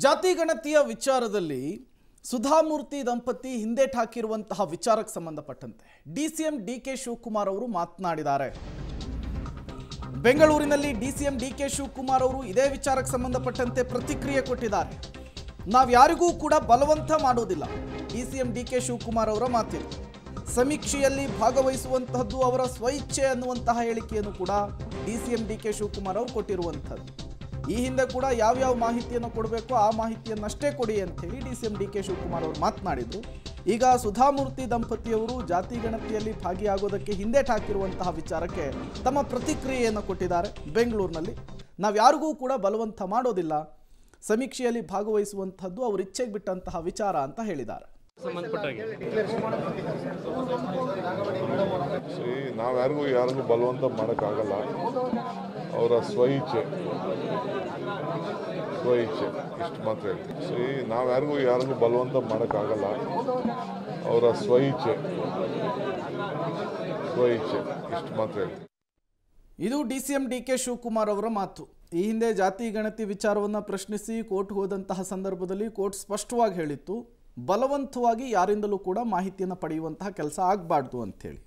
ಜಾತಿ ಗಣತಿಯ ವಿಚಾರದಲ್ಲಿ ಸುಧಾಮೂರ್ತಿ ದಂಪತಿ ಹಿಂದೇಟು ಹಾಕಿರುವಂತಹ ವಿಚಾರಕ್ಕೆ ಸಂಬಂಧಪಟ್ಟಂತೆ ಡಿಸಿಎಂ ಡಿಕೆ ಶಿವಕುಮಾರ್ ಅವರು ಮಾತನಾಡಿದ್ದಾರೆ. ಬೆಂಗಳೂರಿನಲ್ಲಿ ಡಿಸಿಎಂ ಡಿಕೆ ಶಿವಕುಮಾರ್ ಅವರು ಇದೇ ವಿಚಾರಕ್ಕೆ ಸಂಬಂಧಪಟ್ಟಂತೆ ಪ್ರತಿಕ್ರಿಯೆ ಕೊಟ್ಟಿದ್ದಾರೆ. ನಾವು ಯಾರಿಗೂ ಕೂಡ ಬಲವಂತ ಮಾಡೋದಿಲ್ಲ. ಡಿಸಿಎಂ ಡಿಕೆ ಶಿವಕುಮಾರ್ ಅವರ ಮಾತಿದೆ. ಸಮೀಕ್ಷೆಯಲ್ಲಿ ಭಾಗವಹಿಸುವಂತಹದ್ದು ಅವರ ಸ್ವಇಚ್ಛೆ ಅನ್ನುವಂತಹ ಹೇಳಿಕೆಯನ್ನು ಕೂಡ ಡಿಸಿಎಂ ಡಿಕೆ ಶಿವಕುಮಾರ್ ಅವರು ಕೊಟ್ಟಿರುವಂಥದ್ದು. ಈ ಹಿಂದೆ ಕೂಡ ಯಾವ ಮಾಹಿತಿಯನ್ನು ಕೊಡಬೇಕು ಆ ಮಾಹಿತಿಯನ್ನಷ್ಟೇ ಕೊಡಿ ಅಂತ ಹೇಳಿ ಡಿಸಿಎಂ ಡಿಕೆ ಶಿವಕುಮಾರ್ ಅವರು ಮಾತನಾಡಿದ್ರು. ಈಗ ಸುಧಾಮೂರ್ತಿ ದಂಪತಿಯವರು ಜಾತಿ ಗಣತಿಯಲ್ಲಿ ಭಾಗಿಯಾಗೋದಕ್ಕೆ ಹಿಂದೇಟು ಹಾಕಿರುವಂತಹ ವಿಚಾರಕ್ಕೆ ತಮ್ಮ ಪ್ರತಿಕ್ರಿಯೆಯನ್ನು ಕೊಟ್ಟಿದ್ದಾರೆ. ಬೆಂಗಳೂರಿನಲ್ಲಿ ನಾವು ಯಾರಿಗೂ ಕೂಡ ಬಲವಂತ ಮಾಡೋದಿಲ್ಲ, ಸಮೀಕ್ಷೆಯಲ್ಲಿ ಭಾಗವಹಿಸುವಂತಹದ್ದು ಅವ್ರ ಇಚ್ಛೆಗೆ ಬಿಟ್ಟಂತಹ ವಿಚಾರ ಅಂತ ಹೇಳಿದ್ದಾರೆ. ನಾವು ಯಾರಿಗೂ ಬಲವಂತ ಮಾಡೋಕ್ಕಾಗಲ್ಲ. ಅವರ ಸ್ವಇಚ್ಛೆ ಇಷ್ಟು ಮಾತ್ರ ಹೇಳ್ತೀವಿ. ನಾವು ಯಾರಿಗೂ ಬಲವಂತ ಮಾಡೋಕ್ಕಾಗಲ್ಲ. ಅವರ ಸ್ವಇಚ್ಛೆ ಇಷ್ಟು ಮಾತ್ರ ಹೇಳ್ತೀವಿ. ಇದು ಡಿಸಿಎಂ ಡಿಕೆ ಶಿವಕುಮಾರ್ ಅವರ ಮಾತು. ಈ ಹಿಂದೆ ಜಾತಿ ಗಣತಿ ವಿಚಾರವನ್ನು ಪ್ರಶ್ನಿಸಿ ಕೋರ್ಟ್ಗೆ ಹೋದಂತಹ ಸಂದರ್ಭದಲ್ಲಿ ಕೋರ್ಟ್ ಸ್ಪಷ್ಟವಾಗಿ ಹೇಳಿತ್ತು, ಬಲವಂತವಾಗಿ ಯಾರಿಂದಲೂ ಕೂಡ ಮಾಹಿತಿಯನ್ನು ಪಡೆಯುವಂತಹ ಕೆಲಸ ಆಗಬಾರ್ದು ಅಂಥೇಳಿ.